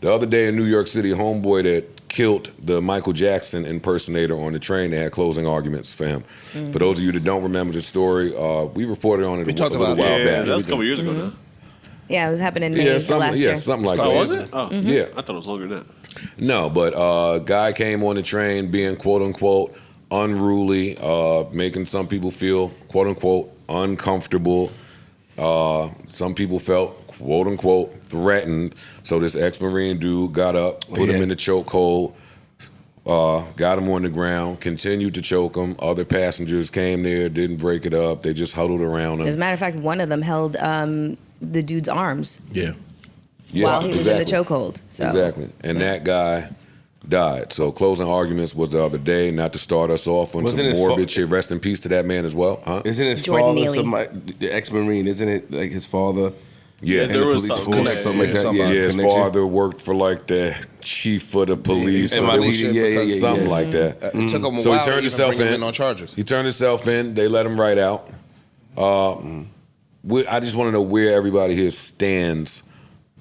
The other day in New York City, homeboy that killed the Michael Jackson impersonator on the train, they had closing arguments for him. For those of you that don't remember the story, we reported on it a little while back. That was a couple years ago now. Yeah, it was happening in May last year. Yeah, something like that. Oh, was it? Oh, yeah. I thought it was longer than that. No, but guy came on the train being quote-unquote unruly, making some people feel quote-unquote uncomfortable. Some people felt quote-unquote threatened. So this ex-Marine dude got up, put him in the chokehold, got him on the ground, continued to choke him. Other passengers came there, didn't break it up. They just huddled around him. As a matter of fact, one of them held the dude's arms. Yeah, while he was in the chokehold. So. Exactly. And that guy died. So closing arguments was the other day, not to start us off on some morbid shit. Rest in peace to that man as well. Huh? Isn't his father the ex-Marine? Isn't it like his father? Yeah, there was something like that. Yeah, his father worked for like the chief of the police. Something like that. It took him a so while he turned to bring himself him in on charges. He turned himself in. They let him right out. I just want to know where everybody here stands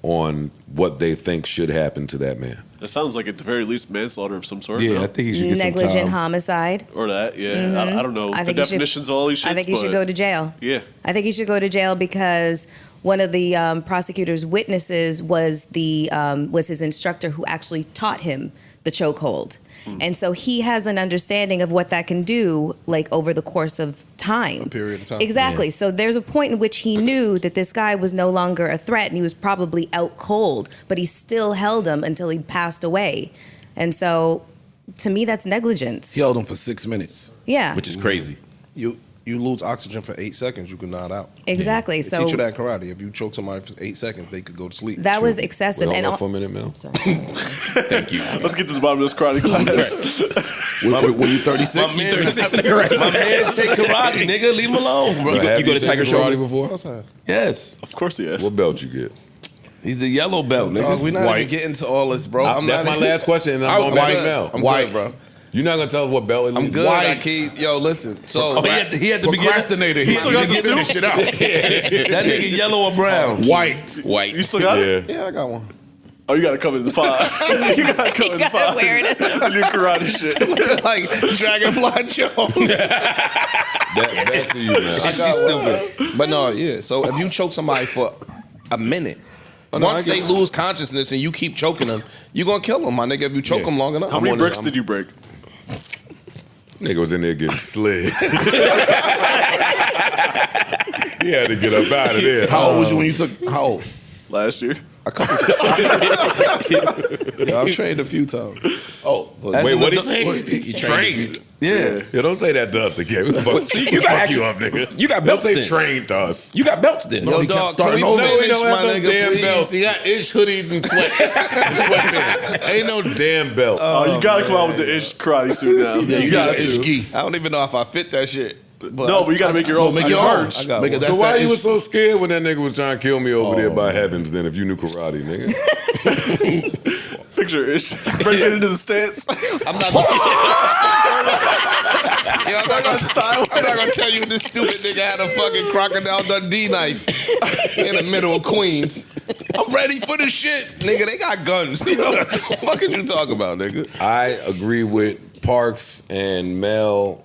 on what they think should happen to that man. It sounds like at the very least manslaughter of some sort. Yeah, no? I think he should get negligent some time. homicide. Or that, yeah. I don't know the definitions of all these shits. I think he should go to jail. Yeah. I think he should go to jail because one of the prosecutor's witnesses was his instructor who actually taught him the chokehold. And so he has an understanding of what that can do, like over the course of time. A period of time. Exactly. So there's a point in which he knew that this guy was no longer a threat and he was probably out cold, but he still held him until he passed away. And so to me, that's negligence. He held him for 6 minutes. Yeah. Which is crazy. You lose oxygen for 8 seconds, you can nod out. Exactly. They So teach you that in karate. If you choke somebody for 8 seconds, they could go to sleep. that was excessive. Hold And on for a minute, Mel. Thank you. Let's get to the bottom of this karate class. Were you 36? My man, 36 in the karate. My man take karate, nigga. Leave him alone, bro. You go to Tiger Show karate before? Yes. Of course he is. What belt you get? He's a yellow belt, nigga. Dog, we're not White. even getting to all this, bro. That's my last question, and I'm going back to Mel. I'm white, bro. You're not gonna tell us what belt it is? I'm good. White. I keep, yo, listen. So he had to begin. Procrastinator. He still got the this shit out. That nigga yellow or brown? white. White. You still got it? Yeah, I got one. Oh, you gotta come in the pod. You gotta come in the pod. wear it. On your karate shit. Like Dragonfly Jones. Back to you, man. She's stupid. But no, yeah. So if you choke somebody for a minute, once they lose consciousness and you keep choking them, you're gonna kill them, my nigga. If you choke them long enough. How many bricks did you break? Nigga was in there getting slid. He had to get up out of there. How old was you when you took? How old? Last year. A couple times. Yeah, I've trained a few times. Oh, Wait, what is he trained? Yeah. Yeah, don't say that to us again. We'll fuck you up, nigga. You got Don't belts say then. trained to us. You got belts then. Yo, dog, can we finish, don't have my no nigga, damn please? belts. He got ish hoodies and sweatpants. Ain't no damn belt. Oh, you gotta come out with the ish karate suit now. Yeah, you got to. I don't even know if I fit that shit. No, but you gotta make your own. Make your own. merch. I got one. So why you was so scared when that nigga was trying to kill me over there by heavens then if you knew karate, nigga? Picture ish. Bring it into the stance. I'm not gonna tell you this stupid nigga had a fucking Crocodile Dundee knife in the middle of Queens. I'm ready for the shit. Nigga, they got guns. You know? What the fuck is you talking about, nigga? I agree with Parks and Mel.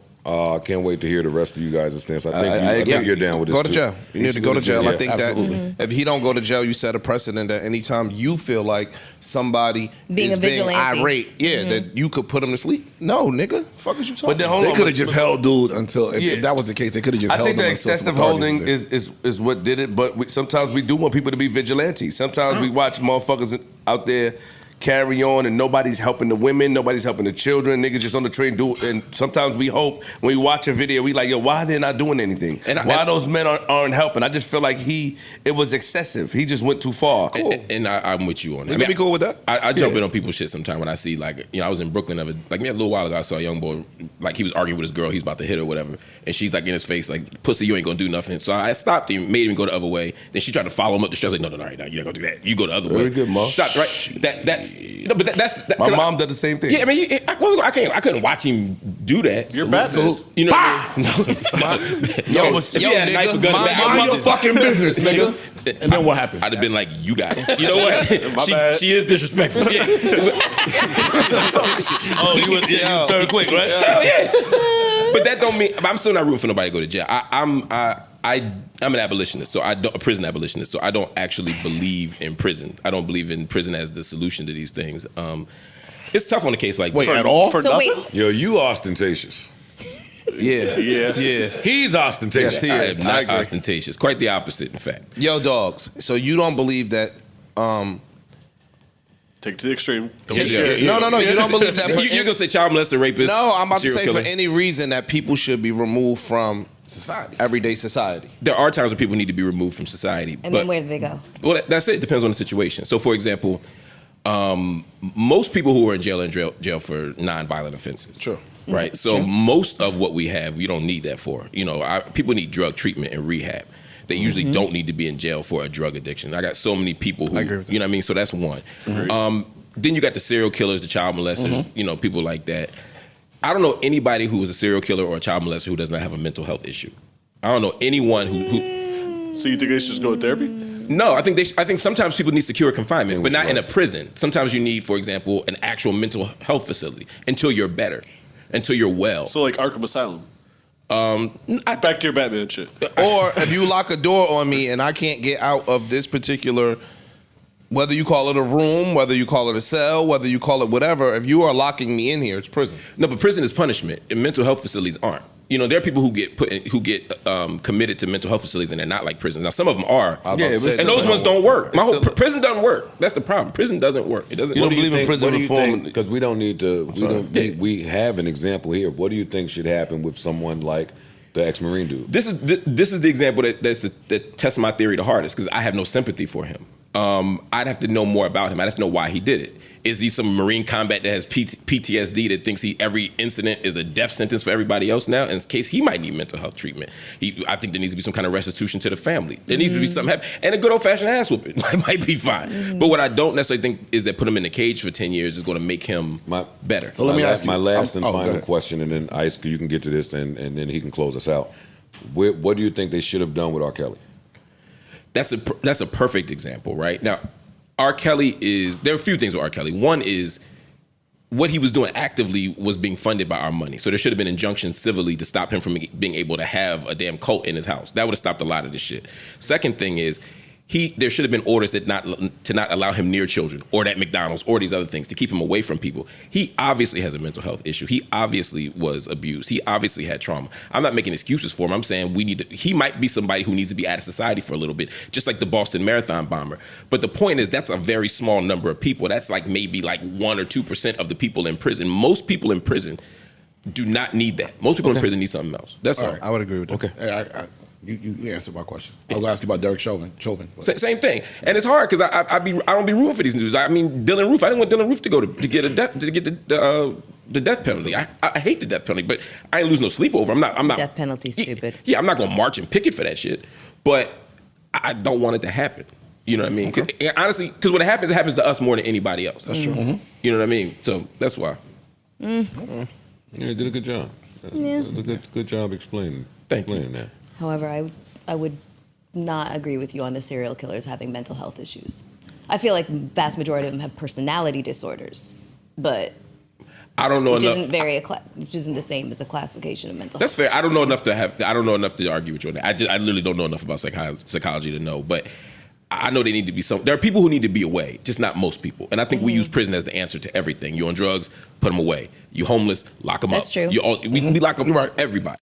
Can't wait to hear the rest of you guys' stance. I think you're down with this. Go to jail. You need to go to jail. Yeah, I think absolutely. that if he don't go to jail, you set a precedent that anytime you feel like somebody Being is a being vigilante. irate, that you could put him to sleep. No, nigga. Fuck is you talking But then hold about? on. They could have just held dude until if Yeah. that was the case. They could have just I held think him the until some excessive authorities holding was there. is what did it, but sometimes we do want people to be vigilantes. Sometimes we watch motherfuckers out there carry on and nobody's helping the women, nobody's helping the children, niggas just on the train do it. And sometimes we hope when we watch a video, we like, yo, why they not doing anything? Why those men aren't helping? I just feel like it was excessive. He just went too far. Cool. And I'm with you on that. You can be cool with that? I jump in on people's shit sometimes when I see, like, I was in Brooklyn, like me a little while ago, I saw a young boy, like he was arguing with his girl, he's about to hit her or whatever, and she's like in his face, like, pussy, you ain't gonna do nothing. So I stopped him, made him go the other way. Then she tried to follow him up the street. I was like, no, all right, now you're not gonna do that. You go the other way. Very good, Mom. Stop, right? That's my mom did the same thing. Yeah, I mean, I couldn't watch him do that. You're Batman. You know what I mean? Yo, If he had a knife or gun in the back, Mind your fucking business, nigga. And then what happens? I'd have been like, you got it. You know what? My bad. she is disrespectful. Yeah. You turn quick, right? Hell yeah. But that don't mean I'm still not rooting for nobody to go to jail. I'm an abolitionist, so a prison abolitionist. So I don't actually believe in prison. I don't believe in prison as the solution to these things. It's tough on a case like Wait, that. at all? For So nothing? wait, Yo, you ostentatious. Yeah. He's ostentatious. Yes, he I is. am I not agree. ostentatious. Quite the opposite, in fact. Yo, dogs. So you don't believe that? Take it to the extreme. Yeah. No. You don't believe that? For You're gonna say child molester, rapist? no, I'm about to serial say killer? for any reason that people should be removed from Society. everyday society. There are times when people need to be removed from society. and but, then where do they go? Well, that's it. It depends on the situation. So, for example, most people who are in jail for non-violent offenses. Sure. Right. So most of what we have, we don't need that for. You know, people need drug treatment and rehab. They usually don't need to be in jail for a drug addiction. I got so many people who, I agree with that. you know what I mean? So that's one. Then you got the serial killers, the child molesters, you know, people like that. I don't know anybody who is a serial killer or a child molester who does not have a mental health issue. I don't know anyone who So you think they should just go to therapy? no, I think sometimes people need secure confinement, but not in a prison. Sometimes you need, for example, an actual mental health facility until you're better, until you're well. So like Arkham Asylum. I- Back to your Batman shit. Or if you lock a door on me and I can't get out of this particular, whether you call it a room, whether you call it a cell, whether you call it whatever, if you are locking me in here, it's prison. No, but prison is punishment, and mental health facilities aren't. You know, there are people who get committed to mental health facilities, and they're not like prisons. Now, some of them are, I was about to say, and those ones don't work. It's still- Prison doesn't work. That's the problem. Prison doesn't work. It doesn't. You What don't do you believe in think? prison reform? Because we don't need to. Yeah. We have an example here. What do you think should happen with someone like the ex-Marine dude? This is the example that tests my theory the hardest because I have no sympathy for him. I'd have to know more about him. I'd have to know why he did it. Is he some Marine combat that has PTSD that thinks every incident is a death sentence for everybody else now? In this case, he might need mental health treatment. I think there needs to be some kind of restitution to the family. There needs to be something happen. And a good old-fashioned ass whooping might be fine. But what I don't necessarily think is that put him in a cage for 10 years is going to make him better. So let me ask you. My last and go final ahead. question, and then Ice, you can get to this, and then he can close us out. What do you think they should have done with R. Kelly? That's a perfect example, right? Now, R. Kelly there are a few things with R. Kelly. One is what he was doing actively was being funded by our money. So there should have been injunctions civilly to stop him from being able to have a damn cult in his house. That would have stopped a lot of this shit. Second thing is there should have been orders to not allow him near children or at McDonald's or these other things to keep him away from people. He obviously has a mental health issue. He obviously was abused. He obviously had trauma. I'm not making excuses for him. I'm saying he might be somebody who needs to be out of society for a little bit, just like the Boston Marathon bomber. But the point is that's a very small number of people. That's like maybe like 1 or 2% of the people in prison. Most people in prison do not need that. Most people in prison need something else. That's all. I would agree with that. Okay. Hey, you answered my question. I was going to ask you about Derek Chauvin. Same thing, and it's hard because I don't be rooting for these dudes. I mean, Dylan Roof. I didn't want Dylan Roof to go to get the death penalty. I hate the death penalty, but I ain't lose no sleep over. I'm not. Death penalty, stupid. Yeah, I'm not gonna march and picket for that shit. But I don't want it to happen. You know what I mean? Honestly, because when it happens to us more than anybody else. That's true. Mm-hmm. You know what I mean? So that's why. Yeah, he did a good job. Yeah. It was a good job explaining that. However, I would not agree with you on the serial killers having mental health issues. I feel like vast majority of them have personality disorders, but I don't know which enough. which isn't the same as a classification of mental That's health. fair. I don't know enough to argue with you on that. I literally don't know enough about psychology to know, but I know they need to be there are people who need to be away, just not most people. And I think we use prison as the answer to everything. You on drugs, put them away. You homeless, lock them up. That's true. We lock up everybody.